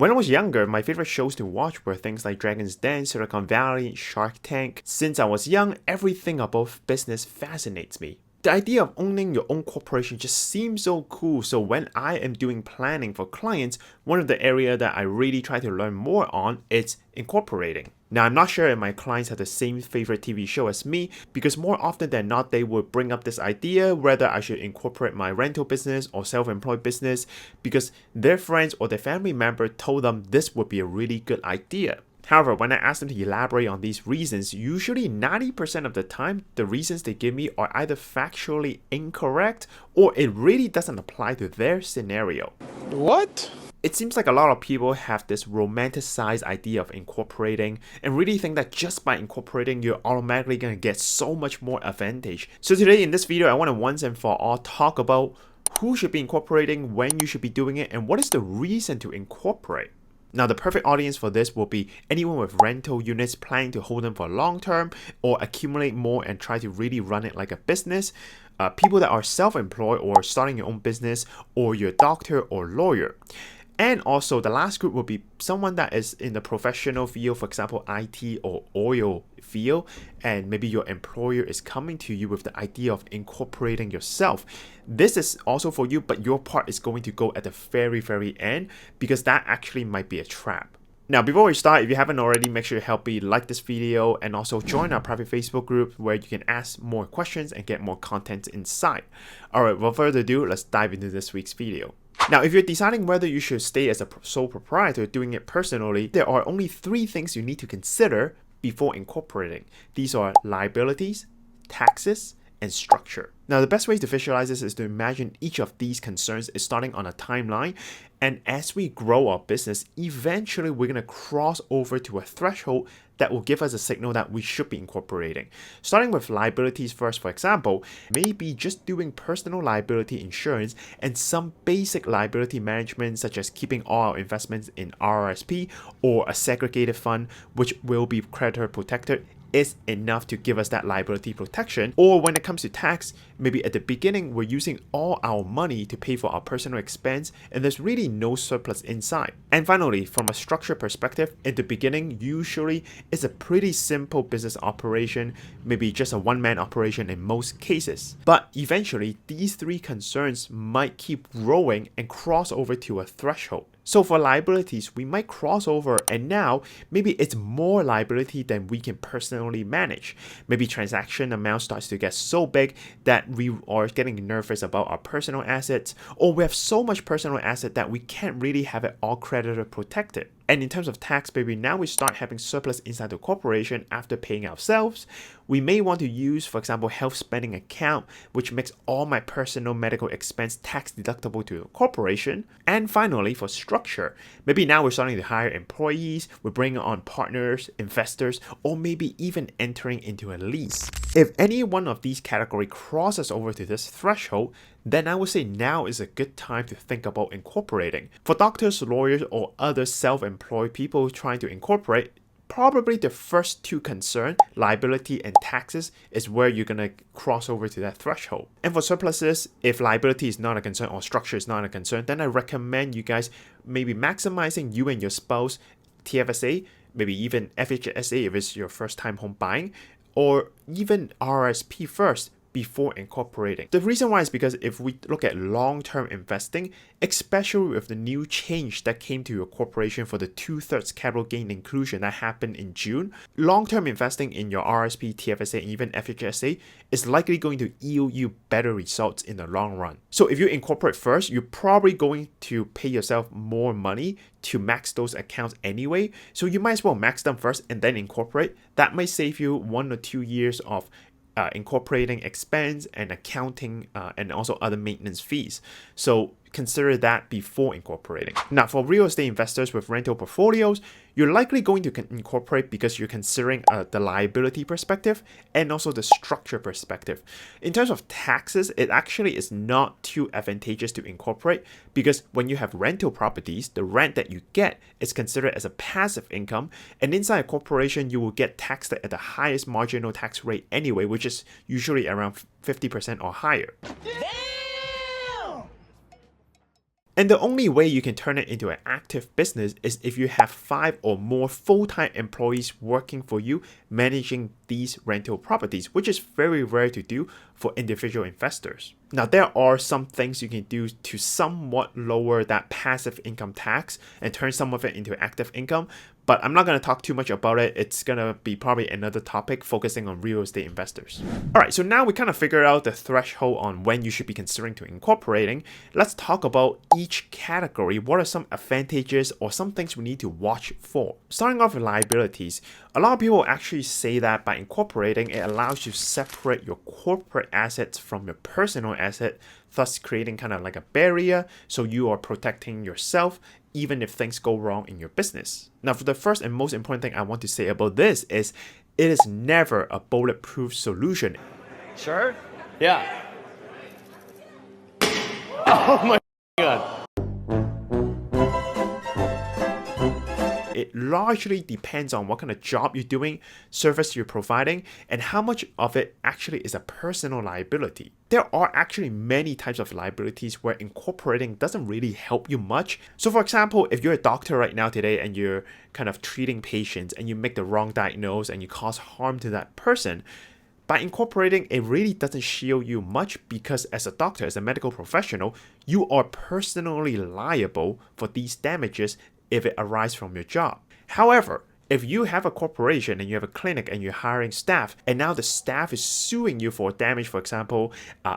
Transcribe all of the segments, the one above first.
When I was younger, my favorite shows to watch were things like Dragon's Den, Silicon Valley, Shark Tank. Since I was young, everything about business fascinates me. The idea of owning your own corporation just seems so cool, so when I am doing planning for clients, one of the areas that I really try to learn more on is incorporating. Now, I'm not sure if my clients have the same favorite TV show as me, because more often than not, they would bring up this idea whether I should incorporate my rental business or self-employed business because their friends or their family member told them this would be a really good idea. However, when I ask them to elaborate on these reasons, usually 90% of the time, the reasons they give me are either factually incorrect or it really doesn't apply to their scenario. What? It seems like a lot of people have this romanticized idea of incorporating and really think that just by incorporating, you're automatically going to get so much more advantage. So today in this video, I want to once and for all talk about who should be incorporating, when you should be doing it, and what is the reason to incorporate. Now, the perfect audience for this will be anyone with rental units planning to hold them for long term or accumulate more and try to really run it like a business. People that are self-employed or starting your own business, or your doctor or lawyer. And also the last group will be someone that is in the professional field, for example, IT or oil field, and maybe your employer is coming to you with the idea of incorporating yourself. This is also for you, but your part is going to go at the very end because that actually might be a trap. Now, before we start, if you haven't already, make sure you help me like this video and also join our private Facebook group where you can ask more questions and get more content inside. Alright, without further ado, let's dive into this week's video. Now, if you're deciding whether you should stay as a sole proprietor doing it personally, there are only 3 things you need to consider before incorporating. These are liabilities, taxes, and structure. Now, the best way to visualize this is to imagine each of these concerns is starting on a timeline, and as we grow our business, eventually we're going to cross over to a threshold that will give us a signal that we should be incorporating. Starting with liabilities first, for example, maybe just doing personal liability insurance and some basic liability management, such as keeping all our investments in RRSP or a segregated fund, which will be creditor protected, is enough to give us that liability protection. Or when it comes to tax, maybe at the beginning we're using all our money to pay for our personal expense and there's really no surplus inside. And finally, from a structure perspective, in the beginning usually it's a pretty simple business operation, maybe just a one-man operation in most cases. But eventually these 3 concerns might keep growing and cross over to a threshold. So for liabilities, we might cross over and now maybe it's more liability than we can personally manage. Maybe transaction amount starts to get so big that we are getting nervous about our personal assets, or we have so much personal asset that we can't really have it all creditor protected. And in terms of tax, maybe now we start having surplus inside the corporation after paying ourselves. We may want to use, for example, health spending account, which makes all my personal medical expense tax deductible to the corporation. And finally, for structure, maybe now we're starting to hire employees, we're bringing on partners, investors, or maybe even entering into a lease. If any one of these categories crosses over to this threshold, then I would say now is a good time to think about incorporating. For doctors, lawyers, or other self-employed people trying to incorporate, probably the first 2 concerns, liability and taxes, is where you're going to cross over to that threshold. And for surpluses, if liability is not a concern or structure is not a concern, then I recommend you guys maybe maximizing you and your spouse TFSA, maybe even FHSA if it's your first time home buying, or even RRSP first before incorporating. The reason why is because if we look at long-term investing, especially with the new change that came to your corporation for the 2/3 capital gain inclusion that happened in June, long-term investing in your RSP, TFSA, and even FHSA is likely going to yield you better results in the long run. So if you incorporate first, you're probably going to pay yourself more money to max those accounts anyway, so you might as well max them first and then incorporate. That might save you 1 or 2 years of incorporating expense and accounting and also other maintenance fees. So consider that before incorporating. Now, for real estate investors with rental portfolios, you're likely going to incorporate because you're considering the liability perspective and also the structure perspective. In terms of taxes, it actually is not too advantageous to incorporate because when you have rental properties, the rent that you get is considered as a passive income, and inside a corporation, you will get taxed at the highest marginal tax rate anyway, which is usually around 50% or higher. And the only way you can turn it into an active business is if you have 5 or more full-time employees working for you managing these rental properties, which is very rare to do for individual investors. Now, there are some things you can do to somewhat lower that passive income tax and turn some of it into active income, but I'm not going to talk too much about it. It's going to be probably another topic focusing on real estate investors. All right, so now we kind of figured out the threshold on when you should be considering to incorporating. Let's talk about each category. What are some advantages or some things we need to watch for? Starting off with liabilities, a lot of people actually say that by incorporating, it allows you to separate your corporate assets from your personal asset, thus creating kind of like a barrier so you are protecting yourself even if things go wrong in your business. Now, for the first and most important thing I want to say about this is it is never a bulletproof solution. Sure? Yeah. Oh my God. It largely depends on what kind of job you're doing, service you're providing, and how much of it actually is a personal liability. There are actually many types of liabilities where incorporating doesn't really help you much. So for example, if you're a doctor right now today and you're kind of treating patients and you make the wrong diagnosis and you cause harm to that person, by incorporating, it really doesn't shield you much because as a doctor, as a medical professional, you are personally liable for these damages if it arises from your job. However, if you have a corporation and you have a clinic and you're hiring staff, and now the staff is suing you for damage, for example,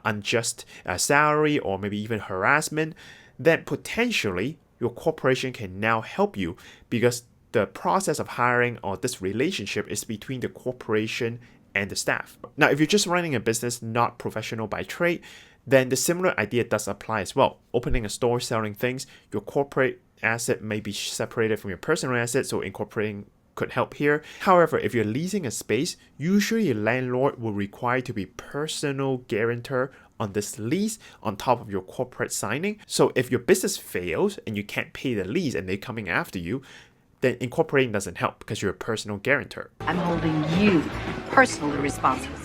unjust salary or maybe even harassment, then potentially your corporation can now help you because the process of hiring or this relationship is between the corporation and the staff. Now, if you're just running a business, not professional by trade, then the similar idea does apply as well. Opening a store, selling things, your corporate asset may be separated from your personal asset, so incorporating could help here. However, if you're leasing a space, usually a landlord will require to be personal guarantor on this lease on top of your corporate signing. So if your business fails and you can't pay the lease and they're coming after you, then incorporating doesn't help because you're a personal guarantor. I'm holding you personally responsible.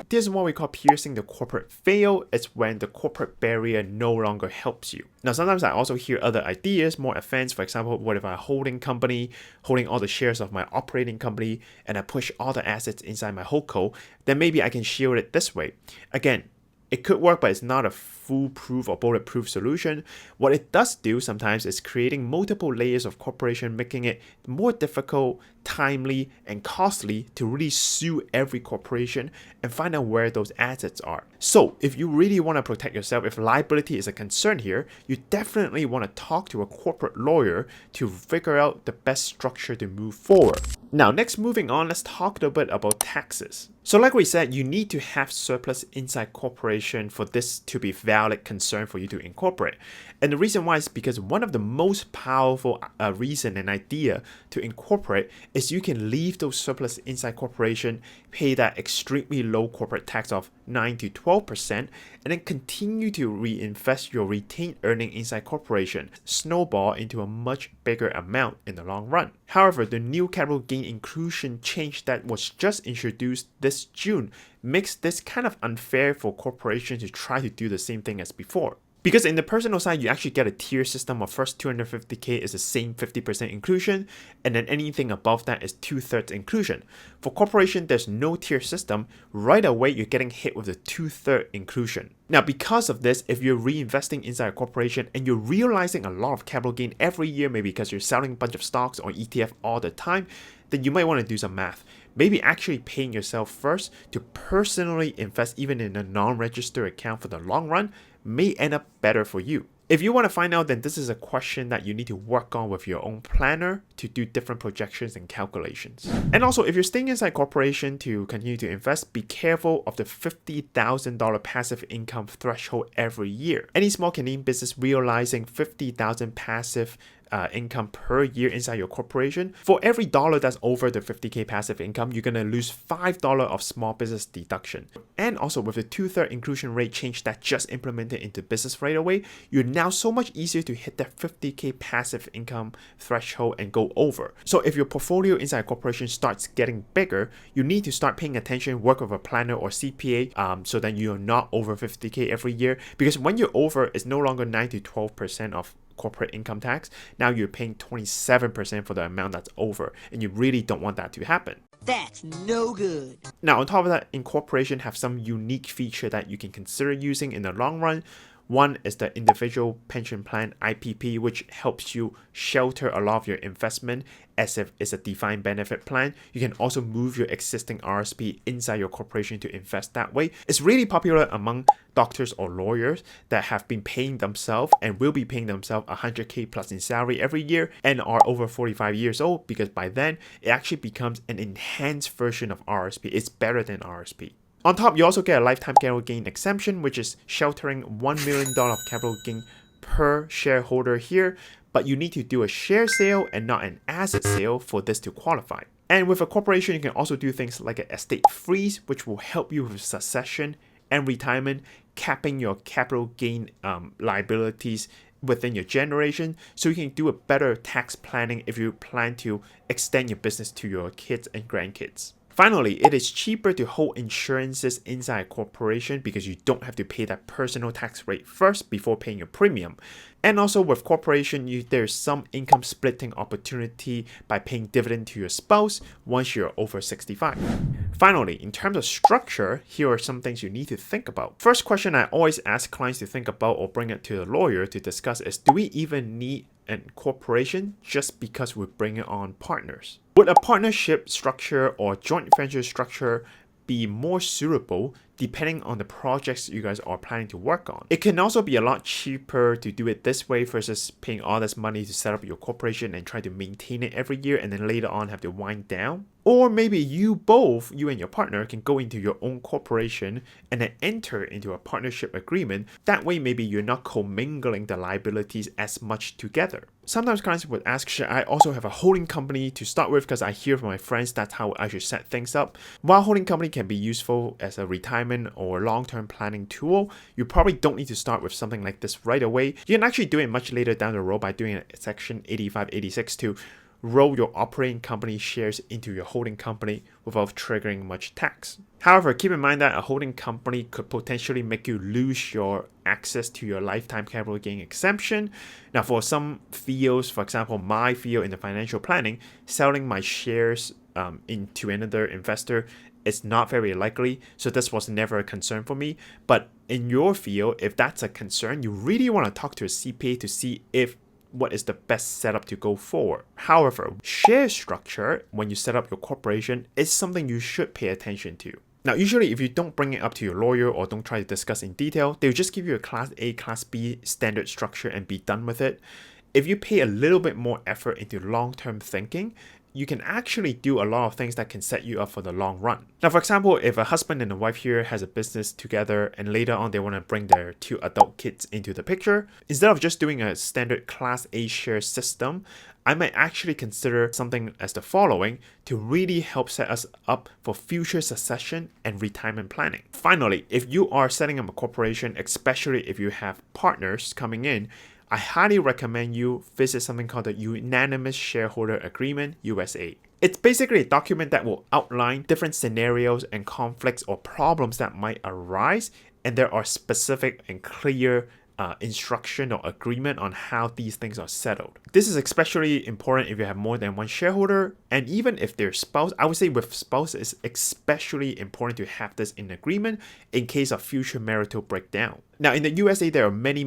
This is what we call piercing the corporate veil. It's when the corporate barrier no longer helps you. Now, sometimes I also hear other ideas, more advanced. For example, what if I'm a holding company, holding all the shares of my operating company, and I push all the assets inside my holdco, then maybe I can shield it this way. Again, it could work, but it's not a foolproof or bulletproof solution. What it does do sometimes is creating multiple layers of corporation, making it more difficult, timely, and costly to really sue every corporation and find out where those assets are. So if you really want to protect yourself, if liability is a concern here, you definitely want to talk to a corporate lawyer to figure out the best structure to move forward. Now, next, moving on, let's talk a little bit about taxes. So like we said, you need to have surplus inside corporation for this to be valid concern for you to incorporate. And the reason why is because one of the most powerful reason and idea to incorporate is you can leave those surplus inside corporation, pay that extremely low corporate tax of 9 to 12%, and then continue to reinvest your retained earning inside corporation, snowball into a much bigger amount in the long run. However, the new capital gain inclusion change that was just introduced this June makes this kind of unfair for corporations to try to do the same thing as before. Because in the personal side, you actually get a tier system of first 250K is the same 50% inclusion, and then anything above that is 2/3 inclusion. For corporation, there's no tier system. Right away, you're getting hit with the 2/3 inclusion. Now, because of this, if you're reinvesting inside a corporation and you're realizing a lot of capital gain every year, maybe because you're selling a bunch of stocks or ETF all the time, then you might want to do some math. Maybe actually paying yourself first to personally invest even in a non-registered account for the long run may end up better for you. If you want to find out, then this is a question that you need to work on with your own planner to do different projections and calculations. And also, if you're staying inside corporation to continue to invest, be careful of the $50,000 passive income threshold every year. Any small Canadian business realizing $50,000 passive income per year inside your corporation, for every dollar that's over the 50K passive income, you're going to lose $5 of small business deduction. And also with the 2/3 inclusion rate change that just implemented into business right away, you're now so much easier to hit that 50K passive income threshold and go over. So if your portfolio inside a corporation starts getting bigger, you need to start paying attention, work with a planner or CPA so that you're not over 50K every year. Because when you're over, it's no longer 9 to 12% of corporate income tax. Now you're paying 27% for the amount that's over, and you really don't want that to happen. That's no good. Now, on top of that, incorporation have some unique feature that you can consider using in the long run. One is the individual pension plan IPP, which helps you shelter a lot of your investment as if it's a defined benefit plan. You can also move your existing RSP inside your corporation to invest that way. It's really popular among doctors or lawyers that have been paying themselves and will be paying themselves 100K plus in salary every year and are over 45 years old, because by then it actually becomes an enhanced version of RSP. It's better than RSP. On top, you also get a lifetime capital gain exemption, which is sheltering $1 million of capital gain per shareholder here, but you need to do a share sale and not an asset sale for this to qualify. And with a corporation, you can also do things like an estate freeze, which will help you with succession and retirement, capping your capital gain liabilities within your generation, so you can do a better tax planning if you plan to extend your business to your kids and grandkids. Finally, it is cheaper to hold insurances inside a corporation because you don't have to pay that personal tax rate first before paying your premium. And also with corporation, there's some income splitting opportunity by paying dividend to your spouse once you're over 65. Finally, in terms of structure, here are some things you need to think about. First question I always ask clients to think about or bring it to the lawyer to discuss is, do we even need a corporation just because we're bringing on partners? Would a partnership structure or joint venture structure be more suitable depending on the projects you guys are planning to work on? It can also be a lot cheaper to do it this way versus paying all this money to set up your corporation and try to maintain it every year and then later on have to wind down. Or maybe you and your partner can go into your own corporation and then enter into a partnership agreement. That way maybe you're not commingling the liabilities as much together. Sometimes clients would ask, should I also have a holding company to start with, because I hear from my friends that's how I should set things up. While holding company can be useful as a retirement or long-term planning tool, you probably don't need to start with something like this right away. You can actually do it much later down the road by doing a section 8586 to roll your operating company shares into your holding company without triggering much tax. However, keep in mind that a holding company could potentially make you lose your access to your lifetime capital gain exemption. Now, for some fields, for example, my field in the financial planning, selling my shares into another investor is not very likely, so this was never a concern for me. But in your field, if that's a concern, you really want to talk to a CPA to see what is the best setup to go forward. However, share structure, when you set up your corporation, is something you should pay attention to. Now, usually if you don't bring it up to your lawyer or don't try to discuss in detail, they'll just give you a Class A, Class B standard structure and be done with it. If you pay a little bit more effort into long-term thinking, you can actually do a lot of things that can set you up for the long run. Now, for example, if a husband and a wife here has a business together and later on they want to bring their 2 adult kids into the picture, instead of just doing a standard Class A share system, I might actually consider something as the following to really help set us up for future succession and retirement planning. Finally, if you are setting up a corporation, especially if you have partners coming in, I highly recommend you visit something called the Unanimous Shareholder Agreement, USA. It's basically a document that will outline different scenarios and conflicts or problems that might arise, and there are specific and clear instruction or agreement on how these things are settled. This is especially important if you have more than one shareholder, and even if they're spouse. I would say with spouse, it's especially important to have this in agreement in case of future marital breakdown. Now, in the USA, there are many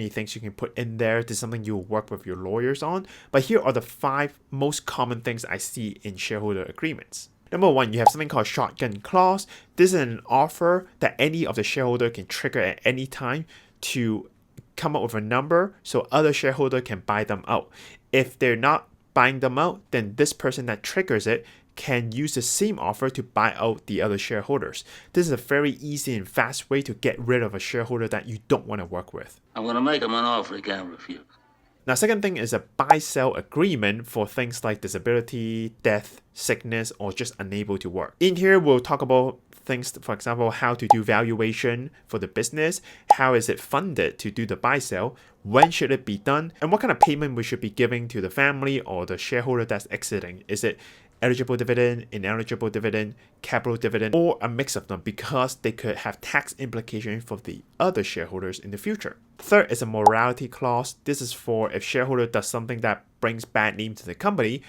things you can put in there. This is something you'll work with your lawyers on, but here are the 5 most common things I see in shareholder agreements. Number 1, you have something called shotgun clause. This is an offer that any of the shareholder can trigger at any time to come up with a number so other shareholder can buy them out. If they're not buying them out, then this person that triggers it can use the same offer to buy out the other shareholders. This is a very easy and fast way to get rid of a shareholder that you don't want to work with. I'm going to make him an offer he can't refuse. Now, second thing is a buy-sell agreement for things like disability, death, sickness, or just unable to work. In here, we'll talk about things, for example, how to do valuation for the business, how is it funded to do the buy-sell, when should it be done, and what kind of payment we should be giving to the family or the shareholder that's exiting. Is it eligible dividend, ineligible dividend, capital dividend, or a mix of them, because they could have tax implications for the other shareholders in the future. Third is a morality clause. This is for if shareholder does something that brings bad name to the company,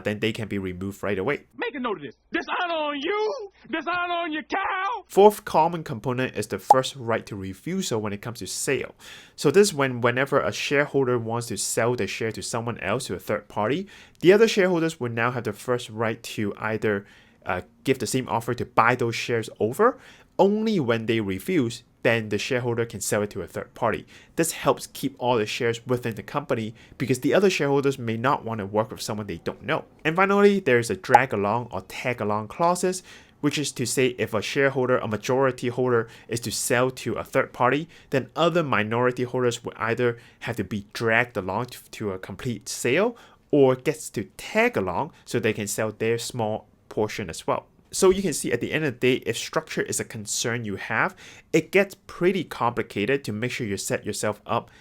then they can be removed right away. Make a note of this. Dishonor on you, dishonor on your cow. Fourth common component is the first right to refusal when it comes to sale. So this is whenever a shareholder wants to sell the share to someone else, to a third party, the other shareholders will now have the first right to either give the same offer to buy those shares over. Only when they refuse, then the shareholder can sell it to a third party. This helps keep all the shares within the company because the other shareholders may not want to work with someone they don't know. And finally, there's a drag along or tag along clauses, which is to say if a shareholder, a majority holder, is to sell to a third party, then other minority holders would either have to be dragged along to a complete sale or gets to tag along so they can sell their small portion as well. So you can see at the end of the day, if structure is a concern you have, it gets pretty complicated to make sure you set yourself up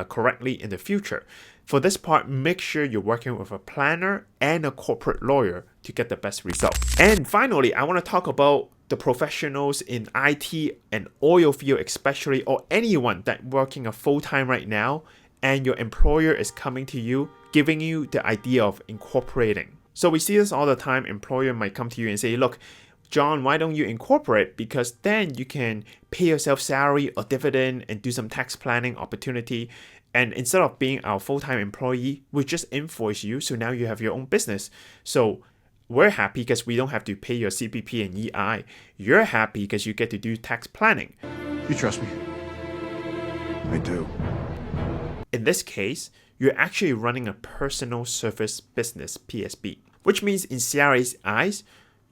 correctly in the future. For this part, make sure you're working with a planner and a corporate lawyer to get the best result. And finally, I want to talk about the professionals in IT and oil field especially, or anyone that working a full-time right now, and your employer is coming to you, giving you the idea of incorporating. So we see this all the time. Employer might come to you and say, look, John, why don't you incorporate? Because then you can pay yourself salary or dividend and do some tax planning opportunity. And instead of being our full-time employee, we just invoice you. So now you have your own business. So we're happy because we don't have to pay your CPP and EI. You're happy because you get to do tax planning. You trust me? I do. In this case, you're actually running a personal service business, PSB, which means in CRA's eyes,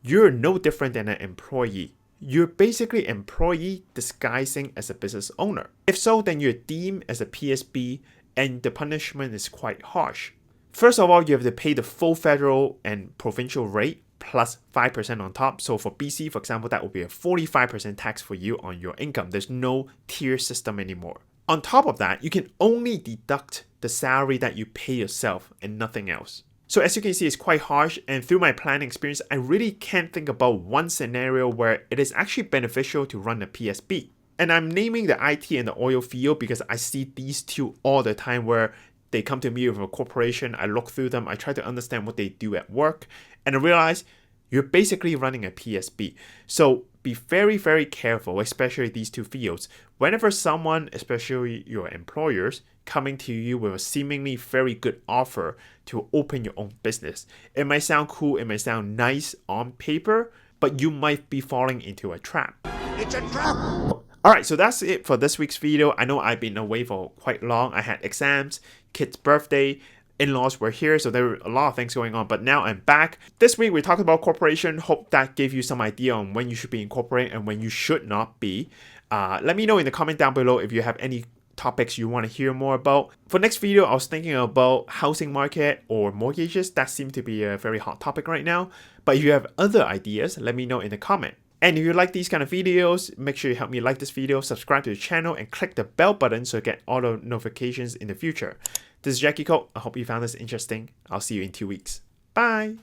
you're no different than an employee. You're basically an employee disguising as a business owner. If so, then you're deemed as a PSB and the punishment is quite harsh. First of all, you have to pay the full federal and provincial rate plus 5% on top. So for BC, for example, that will be a 45% tax for you on your income. There's no tier system anymore. On top of that, you can only deduct the salary that you pay yourself and nothing else. So as you can see, it's quite harsh, and through my planning experience, I really can't think about one scenario where it is actually beneficial to run a PSB. And I'm naming the IT and the oil field because I see these two all the time where they come to me with a corporation, I look through them, I try to understand what they do at work, and I realize you're basically running a PSB. So be very, very careful, especially these two fields. Whenever someone, especially your employers, coming to you with a seemingly very good offer to open your own business, it might sound cool, it might sound nice on paper, but you might be falling into a trap. It's a trap! Alright, so that's it for this week's video. I know I've been away for quite long. I had exams, kid's birthday, in-laws were here, so there were a lot of things going on, but now I'm back. This week we talked about corporation. Hope that gave you some idea on when you should be incorporating and when you should not be. Let me know in the comment down below if you have any topics you want to hear more about. For next video, I was thinking about housing market or mortgages. That seems to be a very hot topic right now. But if you have other ideas, let me know in the comment. And if you like these kind of videos, make sure you help me like this video, subscribe to the channel, and click the bell button so you get auto notifications in the future. This is Jacky. I hope you found this interesting. I'll see you in 2 weeks. Bye!